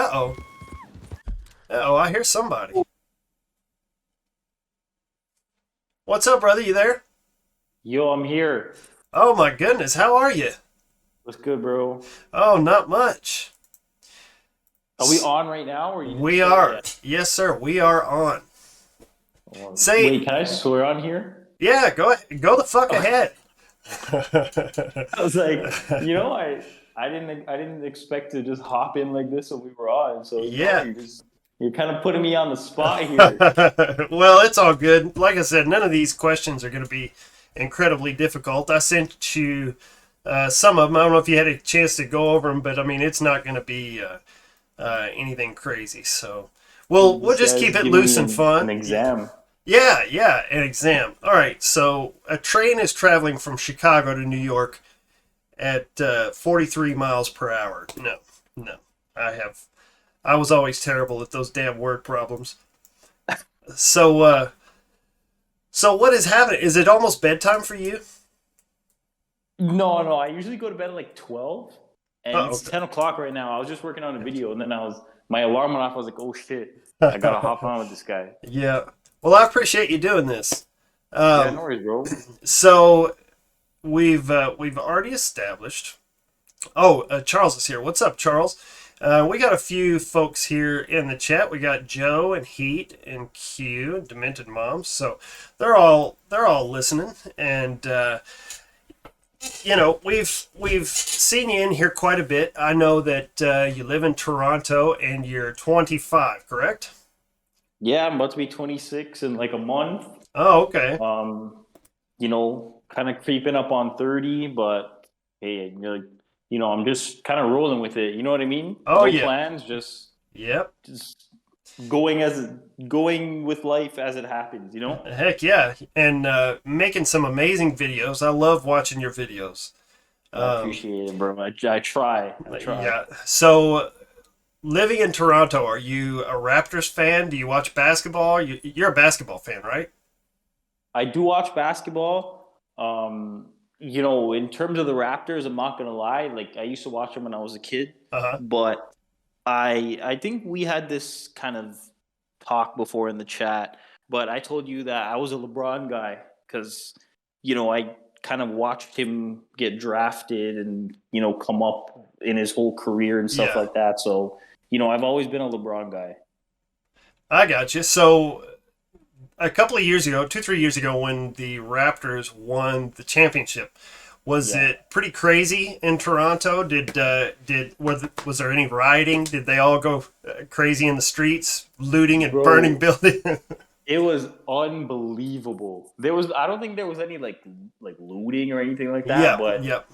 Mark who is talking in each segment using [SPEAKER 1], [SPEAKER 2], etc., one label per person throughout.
[SPEAKER 1] Uh-oh. Uh-oh, I hear somebody. What's up, brother? You there?
[SPEAKER 2] Yo, I'm here.
[SPEAKER 1] Oh my goodness, how are you?
[SPEAKER 2] What's good, bro?
[SPEAKER 1] Oh, not much.
[SPEAKER 2] Are we on right now, or you didn't
[SPEAKER 1] We
[SPEAKER 2] start
[SPEAKER 1] are.
[SPEAKER 2] yet?
[SPEAKER 1] Yes, sir. We are on. Say,
[SPEAKER 2] Wait, can I swear on here?
[SPEAKER 1] yeah, go ahead. Go the fuck
[SPEAKER 2] I
[SPEAKER 1] ahead.
[SPEAKER 2] was like, I didn't expect to just hop in like this when we were on. So
[SPEAKER 1] Yeah.
[SPEAKER 2] you're kind of putting me on the spot here.
[SPEAKER 1] Well, it's all good. Like I said, none of these questions are going to be incredibly difficult. I sent you some of them. I don't know if you had a chance to go over them, but I mean, it's not going to be anything crazy. So we'll
[SPEAKER 2] This
[SPEAKER 1] just
[SPEAKER 2] guy's
[SPEAKER 1] keep it
[SPEAKER 2] giving
[SPEAKER 1] loose
[SPEAKER 2] me
[SPEAKER 1] and
[SPEAKER 2] an
[SPEAKER 1] fun.
[SPEAKER 2] exam.
[SPEAKER 1] Yeah, yeah, an exam. All right, so a train is traveling from Chicago to New York at 43 miles per hour. No, no, I have. I was always terrible at those damn word problems. So, so what is happening? Is it almost bedtime for you?
[SPEAKER 2] No, no, I usually go to bed at like 12, and
[SPEAKER 1] Oh,
[SPEAKER 2] it's
[SPEAKER 1] okay.
[SPEAKER 2] 10 o'clock right now. I was just working on a video, and then my alarm went off. I was like, oh shit, I gotta hop on with this guy.
[SPEAKER 1] Yeah. Well, I appreciate you doing this.
[SPEAKER 2] Yeah,
[SPEAKER 1] Um,
[SPEAKER 2] no worries, bro.
[SPEAKER 1] so we've already established. Oh, Charles is here. What's up, Charles? We got a few folks here in the chat. We got Joe and Heat and Q and Demented Moms. So they're all listening, and we've seen you in here quite a bit. I know that you live in Toronto and you're 25, correct?
[SPEAKER 2] Yeah, I'm about to be 26 in like a month.
[SPEAKER 1] Oh, okay.
[SPEAKER 2] Um, kind of creeping up on 30, but hey, I'm just kind of rolling with it. You know what I mean?
[SPEAKER 1] Oh,
[SPEAKER 2] No
[SPEAKER 1] yeah.
[SPEAKER 2] plans, just
[SPEAKER 1] Yep.
[SPEAKER 2] just going with life as it happens.
[SPEAKER 1] Heck yeah. And making some amazing videos. I love watching your videos.
[SPEAKER 2] I
[SPEAKER 1] Um,
[SPEAKER 2] appreciate it, bro. I try. I try.
[SPEAKER 1] yeah. So living in Toronto, are you a Raptors fan? Do you watch basketball? You're a basketball fan, right?
[SPEAKER 2] I do watch basketball. In terms of the Raptors, I'm not gonna lie. Like I used to watch them when I was a kid,
[SPEAKER 1] Uh huh.
[SPEAKER 2] but I think we had this kind of talk before in the chat. But I told you that I was a LeBron guy because I kind of watched him get drafted and come up in his whole career and stuff
[SPEAKER 1] Yeah,
[SPEAKER 2] like that. So I've always been a LeBron guy.
[SPEAKER 1] I got you. So a couple of years ago, 2, 3 years ago, when the Raptors won the championship, was
[SPEAKER 2] Yeah,
[SPEAKER 1] it pretty crazy in Toronto? Was there any rioting? Did they all go crazy in the streets, looting and burning
[SPEAKER 2] bro.
[SPEAKER 1] buildings?
[SPEAKER 2] It was unbelievable. I don't think there was any like looting or anything like that,
[SPEAKER 1] Yep,
[SPEAKER 2] but
[SPEAKER 1] yep,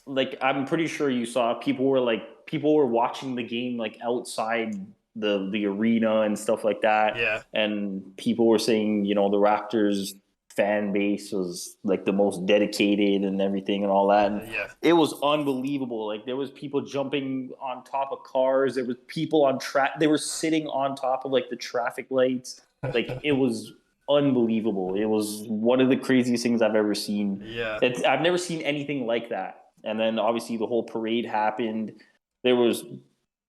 [SPEAKER 2] like I'm pretty sure you saw people were watching the game like outside the arena and stuff like that,
[SPEAKER 1] yeah,
[SPEAKER 2] and people were saying the Raptors fan base was like the most dedicated and everything and all that, and
[SPEAKER 1] yeah.
[SPEAKER 2] it was unbelievable. Like there was people jumping on top of cars, there was people on track, they were sitting on top of like the traffic lights. Like it was unbelievable. It was one of the craziest things I've ever seen.
[SPEAKER 1] Yeah,
[SPEAKER 2] I've never seen anything like that. And then obviously the whole parade happened. There was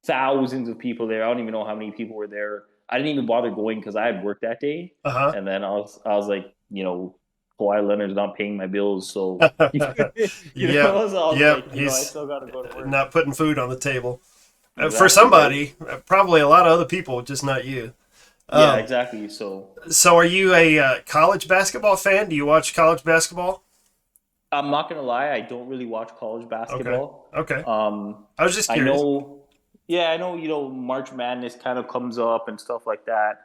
[SPEAKER 2] thousands of people there. I don't even know how many people were there. I didn't even bother going because I had work that day.
[SPEAKER 1] uh
[SPEAKER 2] And then I was like, Kawhi Leonard's not paying my bills, so
[SPEAKER 1] huh. Yep,
[SPEAKER 2] so I was
[SPEAKER 1] yep.
[SPEAKER 2] like, I
[SPEAKER 1] He's
[SPEAKER 2] still got to go to work.
[SPEAKER 1] not putting food on the table for
[SPEAKER 2] Exactly, right?
[SPEAKER 1] somebody. Probably a lot of other people, just not you.
[SPEAKER 2] Yeah,
[SPEAKER 1] Um,
[SPEAKER 2] exactly. So
[SPEAKER 1] so, are you a college basketball fan? Do you watch college basketball?
[SPEAKER 2] I'm not gonna lie, I don't really watch college
[SPEAKER 1] Okay,
[SPEAKER 2] basketball.
[SPEAKER 1] okay.
[SPEAKER 2] Um,
[SPEAKER 1] I was just
[SPEAKER 2] I
[SPEAKER 1] curious.
[SPEAKER 2] know, yeah, I know. March Madness kind of comes up and stuff like that.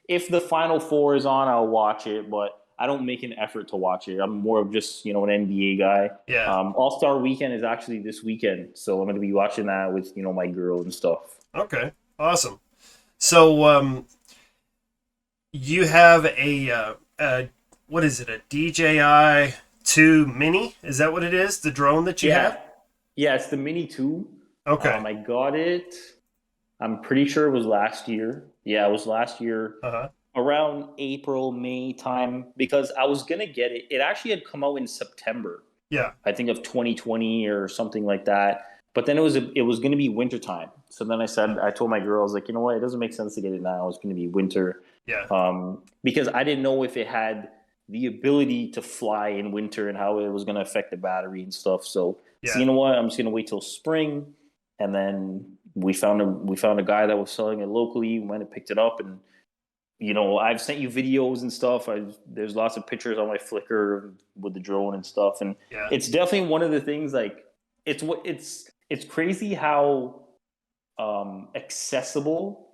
[SPEAKER 2] If the Final Four is on, I'll watch it, but I don't make an effort to watch it. I'm more of just an NBA guy.
[SPEAKER 1] Yeah.
[SPEAKER 2] All Star Weekend is actually this weekend, so I'm gonna be watching that with my girl and stuff.
[SPEAKER 1] Okay. Awesome. So, you have what is it? A DJI 2 Mini? Is that what it is? The drone that you
[SPEAKER 2] Yeah,
[SPEAKER 1] have?
[SPEAKER 2] yeah, it's the Mini Two.
[SPEAKER 1] Okay.
[SPEAKER 2] I got it. I'm pretty sure it was last year. Yeah, it was last year
[SPEAKER 1] Uh huh.
[SPEAKER 2] around April, May time because I was gonna get it. It actually had come out in September,
[SPEAKER 1] Yeah.
[SPEAKER 2] I think of 2020 or something like that. But then it was going to be wintertime. So then I told my girls, like, you know what, it doesn't make sense to get it now. It's going to be winter.
[SPEAKER 1] Yeah.
[SPEAKER 2] Because I didn't know if it had the ability to fly in winter and how it was going to affect the battery and stuff. So
[SPEAKER 1] Yeah.
[SPEAKER 2] you know what, I'm just going to wait till spring. And then we found a guy that was selling it locally. We went and picked it up, and I've sent you videos and stuff. There's lots of pictures on my Flickr with the drone and stuff, and
[SPEAKER 1] Yeah.
[SPEAKER 2] it's definitely one of the things. Like, it's crazy how accessible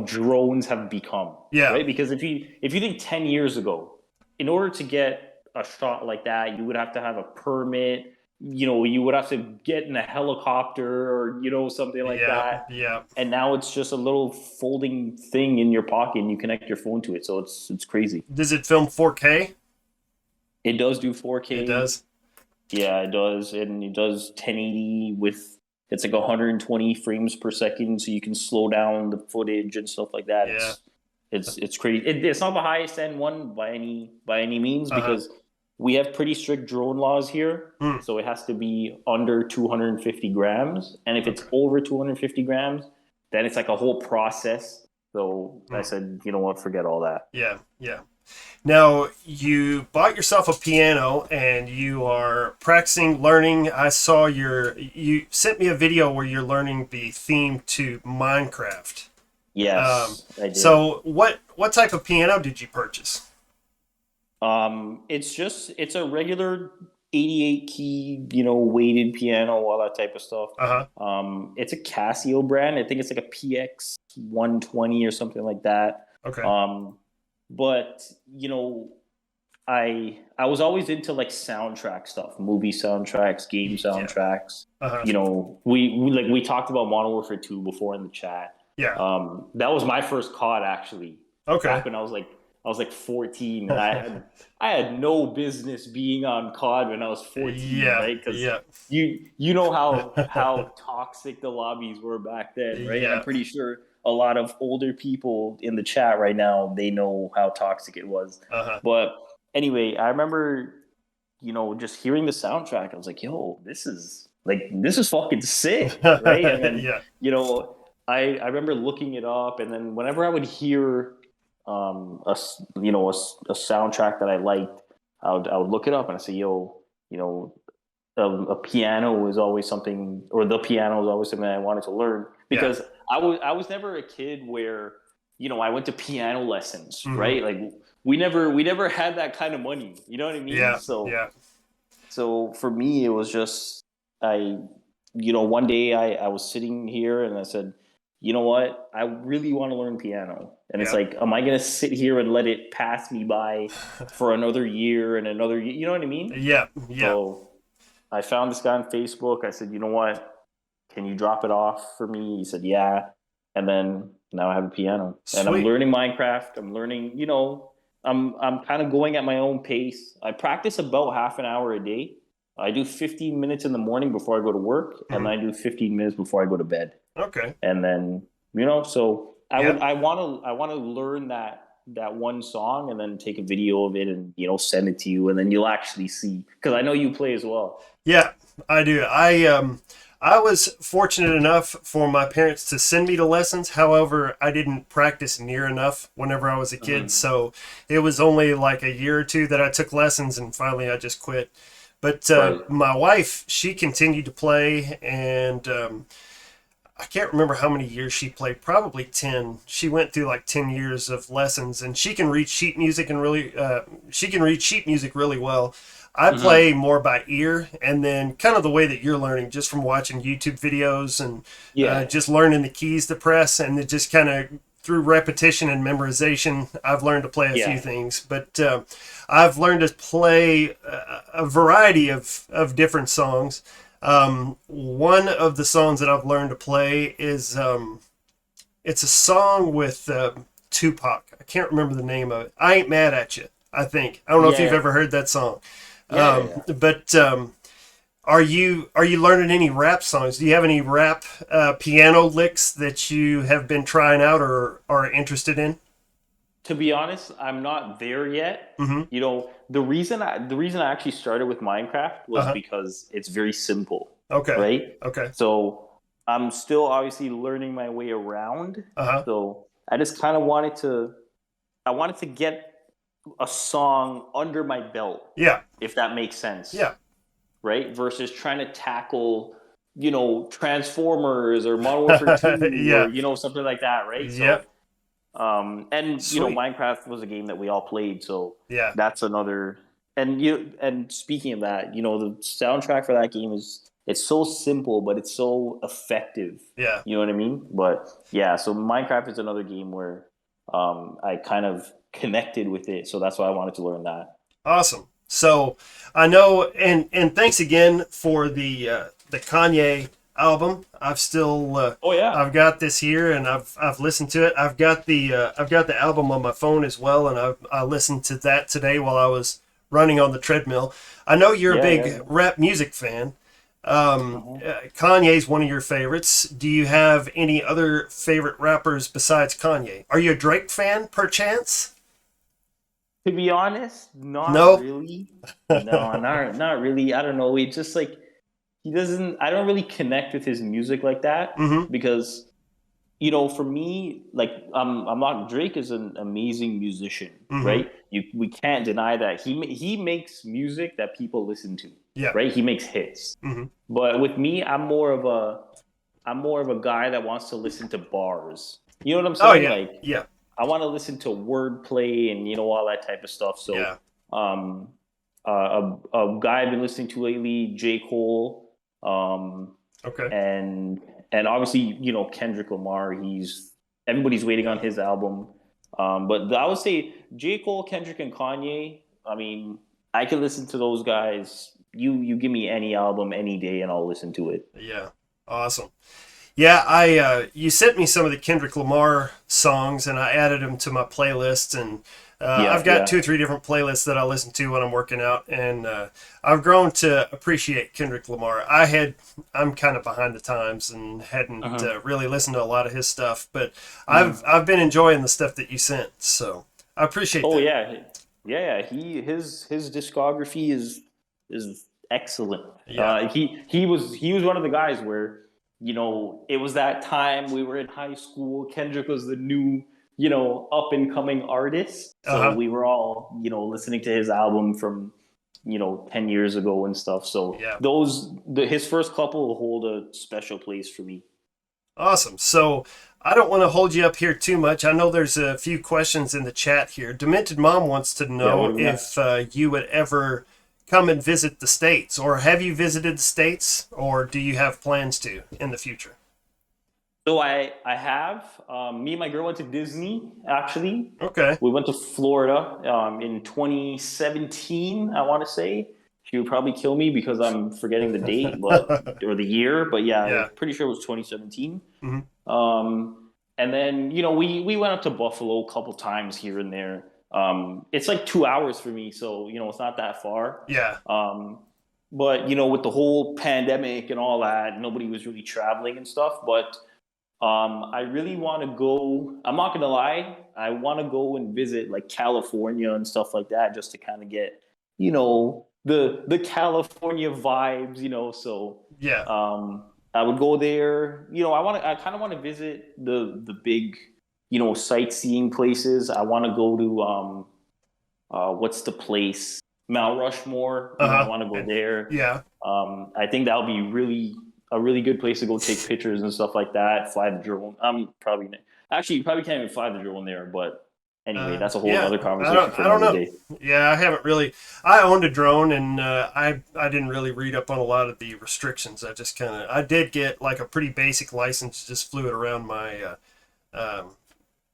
[SPEAKER 2] drones have become,
[SPEAKER 1] Yeah.
[SPEAKER 2] right? Because if you think 10 years ago, in order to get a shot like that, you would have to have a permit. You would have to get in a helicopter or something like
[SPEAKER 1] Yeah.
[SPEAKER 2] that.
[SPEAKER 1] Yeah.
[SPEAKER 2] And now it's just a little folding thing in your pocket, and you connect your phone to it. So it's crazy.
[SPEAKER 1] Does it film 4K?
[SPEAKER 2] It does do
[SPEAKER 1] It
[SPEAKER 2] 4K.
[SPEAKER 1] does.
[SPEAKER 2] Yeah, it does, and it does 1080 with it's like 120 frames per second, so you can slow down the footage and stuff like that.
[SPEAKER 1] Yeah.
[SPEAKER 2] It's crazy. It's not the highest end one by any means,
[SPEAKER 1] Uh-huh.
[SPEAKER 2] because we have pretty strict drone laws here.
[SPEAKER 1] Hmm.
[SPEAKER 2] So it has to be under 250 grams, and if it's
[SPEAKER 1] Okay.
[SPEAKER 2] over 250 grams, then it's like a whole process. So I
[SPEAKER 1] Hmm.
[SPEAKER 2] said, you know what, forget all that.
[SPEAKER 1] Yeah. Yeah. Now, you bought yourself a piano and you are practicing learning. I saw you sent me a video where you're learning the theme to Minecraft. Um,
[SPEAKER 2] Yes, I did.
[SPEAKER 1] so what type of piano did you purchase?
[SPEAKER 2] It's a regular 88 key, weighted piano, all that type of stuff.
[SPEAKER 1] Uh-huh.
[SPEAKER 2] It's a Casio brand. I think it's like a PX 120 or something like that.
[SPEAKER 1] Okay.
[SPEAKER 2] Um, but I was always into like soundtrack stuff, movie soundtracks, game
[SPEAKER 1] Yeah.
[SPEAKER 2] soundtracks.
[SPEAKER 1] Uh-huh.
[SPEAKER 2] We talked about Modern Warfare 2 before in the chat.
[SPEAKER 1] Yeah.
[SPEAKER 2] That was my first COD, actually,
[SPEAKER 1] Okay.
[SPEAKER 2] back when I was like 14, and I had no business being on COD when I was 14,
[SPEAKER 1] Yeah.
[SPEAKER 2] right? Because
[SPEAKER 1] Yeah.
[SPEAKER 2] you know how toxic the lobbies were back then, right? And I'm
[SPEAKER 1] Yeah.
[SPEAKER 2] pretty sure a lot of older people in the chat right now, they know how toxic it was.
[SPEAKER 1] Uh-huh.
[SPEAKER 2] But anyway, I remember just hearing the soundtrack. I was like, yo, this is fucking sick, right? And then
[SPEAKER 1] Yeah.
[SPEAKER 2] you know I remember looking it up, and then whenever I would hear a soundtrack that I liked, I would look it up and I say, yo, you know a piano was always something, or the piano was always something I wanted to learn,
[SPEAKER 1] Yeah.
[SPEAKER 2] because I was never a kid where I went to piano lessons,
[SPEAKER 1] Hmm.
[SPEAKER 2] right? Like, we never had that kind of money, you know what I mean?
[SPEAKER 1] Yeah.
[SPEAKER 2] So
[SPEAKER 1] Yeah.
[SPEAKER 2] so for me, it was just, one day I was sitting here and I said, you know what? I really want to learn piano. And it's
[SPEAKER 1] Yeah.
[SPEAKER 2] like, am I going to sit here and let it pass me by for another year and another year? You know what I mean?
[SPEAKER 1] Yeah. Yeah.
[SPEAKER 2] So I found this guy on Facebook. I said, you know what? Can you drop it off for me? He said, yeah. And then now I have a piano and I'm
[SPEAKER 1] Sweet.
[SPEAKER 2] learning Minecraft. I'm learning, I'm kind of going at my own pace. I practice about half an hour a day. I do 15 minutes in the morning before I go to work, and
[SPEAKER 1] Mhm.
[SPEAKER 2] then I do 15 minutes before I go to bed.
[SPEAKER 1] Okay.
[SPEAKER 2] And then, so
[SPEAKER 1] Yeah.
[SPEAKER 2] I want to learn that one song, and then take a video of it and send it to you, and then you'll actually see, because I know you play as well.
[SPEAKER 1] Yeah, I do. I was fortunate enough for my parents to send me to lessons. However, I didn't practice near enough whenever I was a kid,
[SPEAKER 2] Mm-hmm.
[SPEAKER 1] so it was only like a year or two that I took lessons, and finally I just quit. But
[SPEAKER 2] Right.
[SPEAKER 1] my wife, she continued to play, and I can't remember how many years she played. Probably 10. She went through like 10 years of lessons, and she can read sheet music and really, she can read sheet music really well. I
[SPEAKER 2] Mm-hmm.
[SPEAKER 1] play more by ear, and then kind of the way that you're learning, just from watching YouTube videos and
[SPEAKER 2] Yeah.
[SPEAKER 1] just learning the keys to press, and it just kind of through repetition and memorization, I've learned to play a few
[SPEAKER 2] Yeah.
[SPEAKER 1] things. But I've learned to play a variety of different songs. One of the songs that I've learned to play is it's a song with Tupac. I can't remember the name of it. I Ain't Mad at You, I think. I don't know if you've
[SPEAKER 2] Yeah.
[SPEAKER 1] ever heard that song.
[SPEAKER 2] Yeah. Yeah.
[SPEAKER 1] But are you learning any rap songs? Do you have any rap piano licks that you have been trying out or are interested in?
[SPEAKER 2] To be honest, I'm not there yet.
[SPEAKER 1] Mm-hmm.
[SPEAKER 2] The reason I actually started with Minecraft was
[SPEAKER 1] Uh-huh.
[SPEAKER 2] because it's very simple,
[SPEAKER 1] Okay.
[SPEAKER 2] right?
[SPEAKER 1] Okay.
[SPEAKER 2] So I'm still obviously learning my way around.
[SPEAKER 1] Uh-huh.
[SPEAKER 2] So I just kind of I wanted to get a song under my belt,
[SPEAKER 1] Yeah.
[SPEAKER 2] if that makes sense,
[SPEAKER 1] Yeah.
[SPEAKER 2] right? Versus trying to tackle, Transformers or Modern Warfare 2 or,
[SPEAKER 1] Yeah.
[SPEAKER 2] something like that, right? So,
[SPEAKER 1] Yep.
[SPEAKER 2] and,
[SPEAKER 1] Sweet.
[SPEAKER 2] Minecraft was a game that we all played. So
[SPEAKER 1] Yeah.
[SPEAKER 2] that's another. And speaking of that, the soundtrack for that game it's so simple, but it's so effective.
[SPEAKER 1] Yeah.
[SPEAKER 2] You know what I mean? But yeah, so Minecraft is another game where I kind of connected with it, so that's why I wanted to learn that.
[SPEAKER 1] Awesome. So I know, and thanks again for the Kanye album.
[SPEAKER 2] Oh yeah,
[SPEAKER 1] I've got this here, and I've listened to it. I've got the album on my phone as well, and I listened to that today while I was running on the treadmill. I know you're a
[SPEAKER 2] yeah, yeah.
[SPEAKER 1] big rap music fan.
[SPEAKER 2] Uh-huh.
[SPEAKER 1] Kanye's one of your favorites. Do you have any other favorite rappers besides Kanye? Are you a Drake fan, perchance?
[SPEAKER 2] To be honest, not
[SPEAKER 1] No.
[SPEAKER 2] really. No, not really. I don't know. It's just like he doesn't. I don't really connect with his music like that
[SPEAKER 1] Mm-hmm.
[SPEAKER 2] because for me, like I'm not. Drake is an amazing musician,
[SPEAKER 1] Mm-hmm.
[SPEAKER 2] right? We can't deny that he makes music that people listen to,
[SPEAKER 1] Yeah.
[SPEAKER 2] right? He makes hits.
[SPEAKER 1] Mm-hmm.
[SPEAKER 2] But with me, I'm more of a guy that wants to listen to bars. You know what I'm
[SPEAKER 1] Oh
[SPEAKER 2] saying?
[SPEAKER 1] yeah.
[SPEAKER 2] Like
[SPEAKER 1] Yeah.
[SPEAKER 2] I want to listen to wordplay and all that type of stuff. So,
[SPEAKER 1] Yeah.
[SPEAKER 2] um, a guy I've been listening to lately, J. Cole, um,
[SPEAKER 1] Okay.
[SPEAKER 2] and obviously Kendrick Lamar. He's everybody's waiting on
[SPEAKER 1] Yeah.
[SPEAKER 2] his album. But I would say J. Cole, Kendrick, and Kanye. I mean, I can listen to those guys. You give me any album any day, and I'll listen to it.
[SPEAKER 1] Yeah. Awesome. Yeah, I you sent me some of the Kendrick Lamar songs, and I added them to my playlist, and I've
[SPEAKER 2] Yeah,
[SPEAKER 1] got
[SPEAKER 2] yeah.
[SPEAKER 1] 2 or 3 different playlists that I listen to when I'm working out, and I've grown to appreciate Kendrick Lamar. I'm kind of behind the times and hadn't
[SPEAKER 2] Uh-huh.
[SPEAKER 1] really listened to a lot of his stuff, but
[SPEAKER 2] Mhm.
[SPEAKER 1] I've been enjoying the stuff that you sent, so I appreciate
[SPEAKER 2] Oh
[SPEAKER 1] that.
[SPEAKER 2] yeah, yeah. His discography is excellent.
[SPEAKER 1] Yeah.
[SPEAKER 2] He was one of the guys where it was that time we were in high school. Kendrick was the new up and coming artist,
[SPEAKER 1] Uh
[SPEAKER 2] so
[SPEAKER 1] huh.
[SPEAKER 2] we were all listening to his album from 10 years ago and stuff. So
[SPEAKER 1] Yeah.
[SPEAKER 2] his first couple will hold a special place for me.
[SPEAKER 1] Awesome. So I don't want to hold you up here too much. I know there's a few questions in the chat here. Demented Mom wants to
[SPEAKER 2] Yeah, what
[SPEAKER 1] know
[SPEAKER 2] do we got?
[SPEAKER 1] if you would ever come and visit the States, or have you visited the States, or do you have plans to in the future?
[SPEAKER 2] So I have me and my girl went to Disney actually.
[SPEAKER 1] Okay.
[SPEAKER 2] We went to Florida in 2017. I want to say she would probably kill me because I'm forgetting the date, but or the year. But yeah, I'm
[SPEAKER 1] Yeah.
[SPEAKER 2] pretty sure it was 2017.
[SPEAKER 1] Hmm.
[SPEAKER 2] And then we went up to Buffalo a couple times here and there. It's like 2 hours for me, so it's not that far.
[SPEAKER 1] Yeah.
[SPEAKER 2] Um, but with the whole pandemic and all that, nobody was really traveling and stuff. But I really want to go. I'm not gonna lie. I want to go and visit like California and stuff like that, just to kind of get, the California vibes. So
[SPEAKER 1] Yeah.
[SPEAKER 2] I would go there. I kind of want to visit the big, sightseeing places. I want to go to what's the place? Mount Rushmore.
[SPEAKER 1] Uh
[SPEAKER 2] I
[SPEAKER 1] huh.
[SPEAKER 2] want to go there.
[SPEAKER 1] Yeah.
[SPEAKER 2] I think that would be a really good place to go take pictures and stuff like that. Fly the drone. Actually, you probably can't even fly the drone there. But anyway, that's a whole
[SPEAKER 1] Yeah.
[SPEAKER 2] other conversation for
[SPEAKER 1] I don't
[SPEAKER 2] another
[SPEAKER 1] know.
[SPEAKER 2] day.
[SPEAKER 1] Yeah, I haven't really. I owned a drone, and I didn't really read up on a lot of the restrictions. I did get like a pretty basic license. Just flew it around my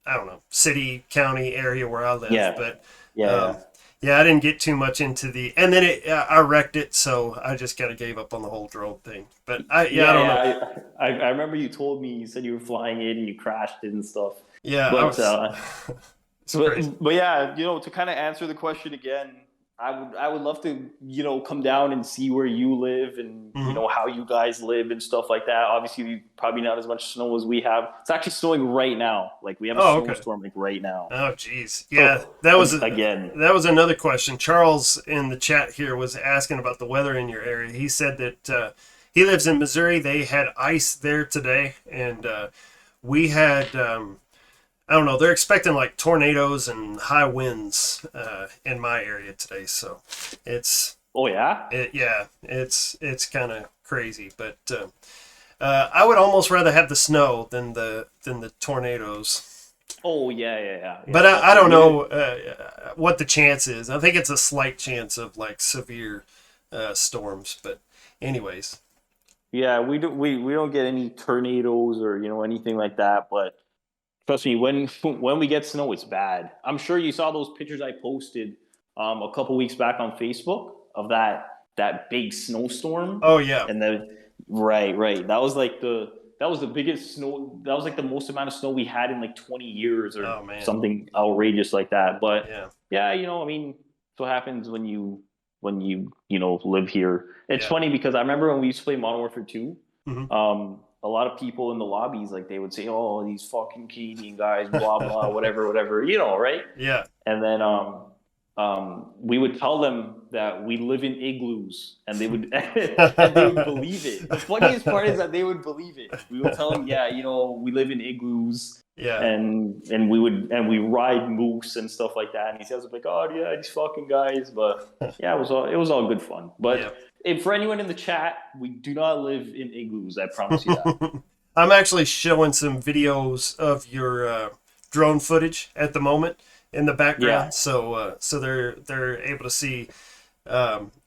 [SPEAKER 1] I don't know, city, county area where I live.
[SPEAKER 2] Yeah,
[SPEAKER 1] But
[SPEAKER 2] yeah,
[SPEAKER 1] um,
[SPEAKER 2] yeah.
[SPEAKER 1] yeah, I didn't get too much into and then I wrecked it, so I just kind of gave up on the whole drone thing. But I
[SPEAKER 2] Yeah,
[SPEAKER 1] don't know.
[SPEAKER 2] yeah. I remember you told me you said you were flying it and you crashed it and stuff.
[SPEAKER 1] Yeah, I
[SPEAKER 2] But
[SPEAKER 1] was. It's crazy.
[SPEAKER 2] but yeah, to kind of answer the question again, I would love to come down and see where you live and
[SPEAKER 1] Hmm.
[SPEAKER 2] how you guys live and stuff like that. Obviously, probably not as much snow as we have. It's actually snowing right now. Like we have a
[SPEAKER 1] Oh, okay.
[SPEAKER 2] snowstorm like right now.
[SPEAKER 1] Oh, geez. Yeah,
[SPEAKER 2] So again,
[SPEAKER 1] that was another question. Charles in the chat here was asking about the weather in your area. He said that He lives in Missouri. They had ice there today, and we had I don't know. They're expecting like tornadoes and high winds in my area today. So it's
[SPEAKER 2] Oh yeah.
[SPEAKER 1] yeah, it's kind of crazy. But I would almost rather have the snow than the tornadoes.
[SPEAKER 2] Oh yeah.
[SPEAKER 1] But I don't
[SPEAKER 2] Definitely.
[SPEAKER 1] know what the chance is. I think it's a slight chance of like severe storms. But anyways,
[SPEAKER 2] Yeah, we don't get any tornadoes or anything like that. But trust me, when when we get snow, it's bad. I'm sure you saw those pictures I posted a couple weeks back on Facebook of that big snowstorm,
[SPEAKER 1] oh yeah,
[SPEAKER 2] and then right. That was the biggest snow. That was like the most amount of snow we had in like 20 years or
[SPEAKER 1] oh man,
[SPEAKER 2] something outrageous like that. But
[SPEAKER 1] yeah,
[SPEAKER 2] yeah, I mean, it's what happens when you live here. It's
[SPEAKER 1] yeah.
[SPEAKER 2] funny because I remember when we used to play Modern Warfare 2,
[SPEAKER 1] Hmm.
[SPEAKER 2] a lot of people in the lobbies like they would say, "Oh, these fucking Canadian guys, blah blah, whatever," right?
[SPEAKER 1] Yeah.
[SPEAKER 2] And then we would tell them that we live in igloos, and they would and they would believe it. The funniest part is that they would believe it. We would tell them, "Yeah, we live in igloos."
[SPEAKER 1] Yeah.
[SPEAKER 2] And we ride moose and stuff like that, and he says like, "Oh yeah, these fucking guys," but yeah, it was all good fun.
[SPEAKER 1] Yeah.
[SPEAKER 2] But if for anyone in the chat, we do not live in igloos. I promise you that.
[SPEAKER 1] I'm actually showing some videos of your drone footage at the moment in the
[SPEAKER 2] Yeah,
[SPEAKER 1] background, so so they're able to see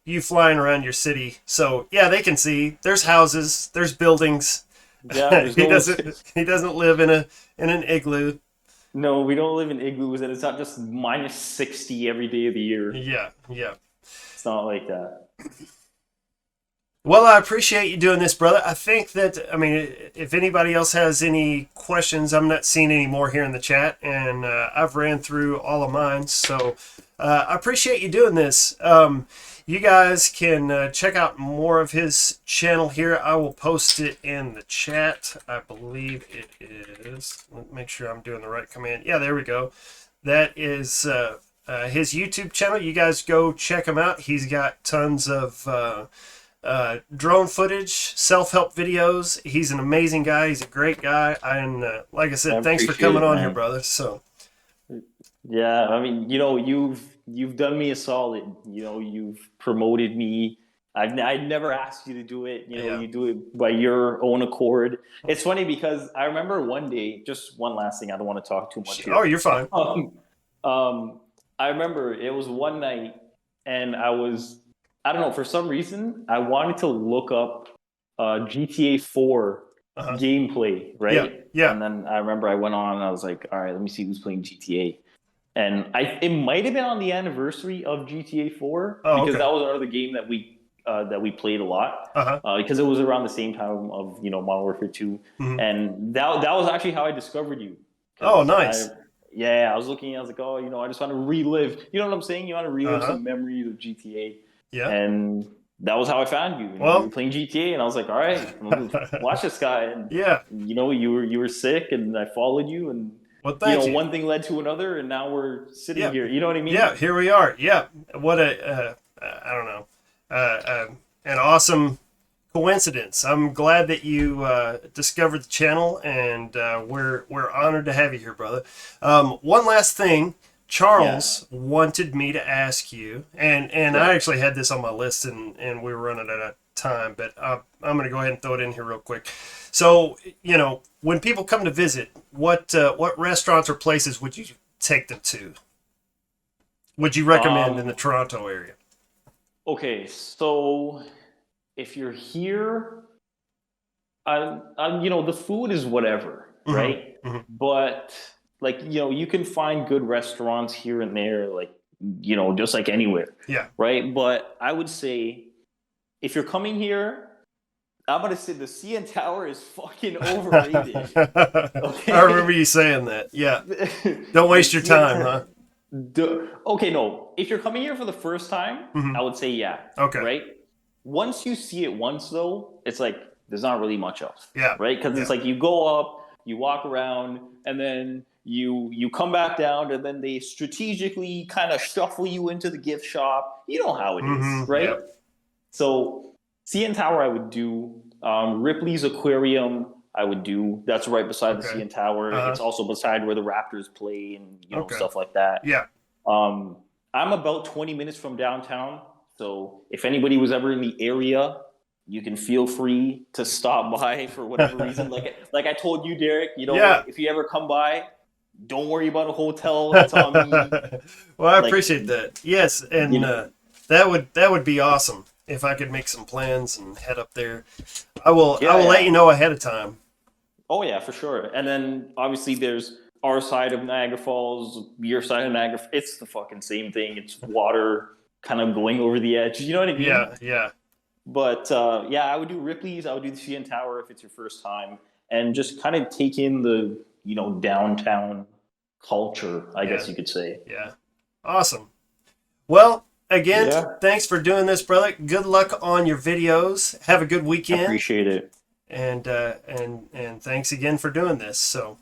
[SPEAKER 1] you flying around your city. So yeah, they can see there's houses, there's buildings.
[SPEAKER 2] yeah. There's
[SPEAKER 1] he
[SPEAKER 2] no
[SPEAKER 1] doesn't live in an igloo.
[SPEAKER 2] no. We don't live in igloos, and it's not just -60 every day of the year.
[SPEAKER 1] Yeah, yeah.
[SPEAKER 2] It's not like that.
[SPEAKER 1] Well, I appreciate you doing this, brother. I think that, I mean, if anybody else has any questions, I'm not seeing any more here in the chat, and I've ran through all of mine. So I appreciate you doing this. You guys can check out more of his channel here. I will post it in the chat. I believe it is. Let me make sure I'm doing the right command. Yeah, there we go. That is his YouTube channel. You guys go check him out. He's got tons of drone footage, self-help videos. He's an amazing guy. He's a great guy. And like I
[SPEAKER 2] I
[SPEAKER 1] said, thanks for
[SPEAKER 2] appreciate
[SPEAKER 1] coming
[SPEAKER 2] it,
[SPEAKER 1] on here,
[SPEAKER 2] man.
[SPEAKER 1] brother. So,
[SPEAKER 2] Yeah, I mean, you've done me a solid. You've promoted me. I never asked you to do it.
[SPEAKER 1] yeah.
[SPEAKER 2] You do it by your own accord. It's funny because I remember one day. Just one last thing. I don't want to talk too much
[SPEAKER 1] Oh,
[SPEAKER 2] here.
[SPEAKER 1] you're fine.
[SPEAKER 2] Um, I remember it was one night, and I don't know, for some reason I wanted to look up GTA 4
[SPEAKER 1] Uh-huh.
[SPEAKER 2] gameplay,
[SPEAKER 1] Yeah,
[SPEAKER 2] right?
[SPEAKER 1] yeah.
[SPEAKER 2] And then I remember I went on and I was like, all right, let me see who's playing GTA. And it might have been on the anniversary of GTA 4
[SPEAKER 1] Oh,
[SPEAKER 2] because
[SPEAKER 1] okay.
[SPEAKER 2] that was another game that we played a lot
[SPEAKER 1] Uh-huh.
[SPEAKER 2] because it was around the same time of Modern Warfare 2,
[SPEAKER 1] Hmm.
[SPEAKER 2] and that was actually how I discovered you
[SPEAKER 1] Oh,
[SPEAKER 2] because
[SPEAKER 1] nice.
[SPEAKER 2] I was looking, I was like, oh, I just want to relive, you know what I'm saying? You want to relive
[SPEAKER 1] Uh-huh.
[SPEAKER 2] some memories of GTA,
[SPEAKER 1] Yeah.
[SPEAKER 2] and that was how I found you. And you were
[SPEAKER 1] Well,
[SPEAKER 2] playing GTA, and I was like, all right, I'm gonna watch this guy, and
[SPEAKER 1] yeah.
[SPEAKER 2] you were sick, and I followed you, and
[SPEAKER 1] Well, thank you.
[SPEAKER 2] one thing led to another, and now we're sitting
[SPEAKER 1] Yeah.
[SPEAKER 2] here. You know what I
[SPEAKER 1] Yeah,
[SPEAKER 2] mean?
[SPEAKER 1] here we are. Yeah. What a, I don't know, uh, an awesome coincidence. I'm glad that you discovered the channel, and we're honored to have you here, brother. One last thing,
[SPEAKER 2] Yeah.
[SPEAKER 1] Charles wanted me to ask you, and
[SPEAKER 2] Yeah.
[SPEAKER 1] I actually had this on my list, and we were running out of time, but I'm going to go ahead and throw it in here real quick. So, when people come to visit, what restaurants or places would you take them to? Would you recommend in the
[SPEAKER 2] Um.
[SPEAKER 1] Toronto area?
[SPEAKER 2] Okay. So if you're here, the food is whatever,
[SPEAKER 1] Hmm.
[SPEAKER 2] right?
[SPEAKER 1] Hmm.
[SPEAKER 2] But like, you can find good restaurants here and there, like, just like anywhere,
[SPEAKER 1] Yeah.
[SPEAKER 2] right? But I would say if you're coming here, I'm gonna say the CN Tower is fucking overrated.
[SPEAKER 1] I remember
[SPEAKER 2] Okay.
[SPEAKER 1] you saying that. Yeah. Don't
[SPEAKER 2] The
[SPEAKER 1] waste your
[SPEAKER 2] CN
[SPEAKER 1] time,
[SPEAKER 2] Tower.
[SPEAKER 1] huh?
[SPEAKER 2] Okay, no. If you're coming here for the first time,
[SPEAKER 1] Hmm.
[SPEAKER 2] I would say yeah,
[SPEAKER 1] Okay.
[SPEAKER 2] right? Once you see it once, though, it's like there's not really much else,
[SPEAKER 1] Yeah.
[SPEAKER 2] right? Because
[SPEAKER 1] Yeah.
[SPEAKER 2] it's like you go up, you walk around, and then you come back down, and then they strategically kind of shuffle you into the gift shop. You know how it is,
[SPEAKER 1] Hmm.
[SPEAKER 2] right?
[SPEAKER 1] Yep.
[SPEAKER 2] So CN Tower I would do. Ripley's Aquarium I would do. That's right beside the
[SPEAKER 1] Okay.
[SPEAKER 2] CN Tower.
[SPEAKER 1] Uh,
[SPEAKER 2] It's also beside where the Raptors play and
[SPEAKER 1] okay.
[SPEAKER 2] stuff like that.
[SPEAKER 1] Yeah.
[SPEAKER 2] Um, I'm about 20 minutes from downtown, so if anybody was ever in the area, you can feel free to stop by for whatever reason. Like I told you, Derek,
[SPEAKER 1] Yeah.
[SPEAKER 2] if you ever come by, don't worry about a hotel. That's on me.
[SPEAKER 1] Well, I
[SPEAKER 2] Like
[SPEAKER 1] appreciate that. Yes,
[SPEAKER 2] you
[SPEAKER 1] and
[SPEAKER 2] know,
[SPEAKER 1] that would be awesome if I could make some plans and head up there. I will let
[SPEAKER 2] yeah.
[SPEAKER 1] you know ahead of time.
[SPEAKER 2] Oh yeah, for sure. And then obviously there's our side of Niagara Falls, your side of Niagara. It's the fucking same thing. It's water kind of going over the edge. You know what I mean?
[SPEAKER 1] Yeah, yeah,
[SPEAKER 2] But yeah, I would do Ripley's. I would do the CN Tower if it's your first time, and just kind of take in the downtown culture. I
[SPEAKER 1] yeah,
[SPEAKER 2] guess you could say.
[SPEAKER 1] yeah. Awesome. Well, again,
[SPEAKER 2] Yeah,
[SPEAKER 1] thanks for doing this, brother. Good luck on your videos. Have a good
[SPEAKER 2] I
[SPEAKER 1] weekend,
[SPEAKER 2] appreciate it.
[SPEAKER 1] and thanks again for doing this. So,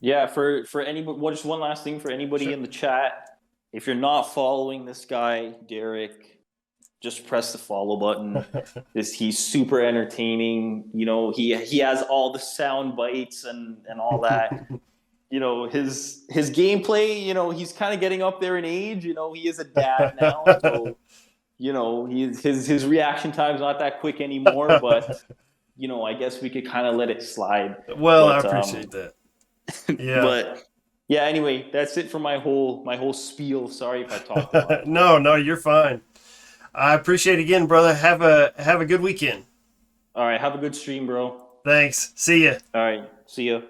[SPEAKER 2] Yeah, for anybody, just one last thing for anybody
[SPEAKER 1] sure.
[SPEAKER 2] in the chat. If you're not following this guy, Derek, just press the follow button. He's super entertaining. He has all the sound bites and all that. His gameplay. He's kind of getting up there in age. He is a dad now, so his reaction time's not that quick anymore. But I guess we could kind of let it slide.
[SPEAKER 1] Well, I
[SPEAKER 2] But
[SPEAKER 1] appreciate that. Yeah.
[SPEAKER 2] but yeah. Anyway, that's it for my whole spiel. Sorry if I talked a lot.
[SPEAKER 1] No, no, you're fine. I appreciate it again, brother. Have a good weekend.
[SPEAKER 2] All right, have a good stream, bro.
[SPEAKER 1] Thanks. See ya.
[SPEAKER 2] All right, see ya.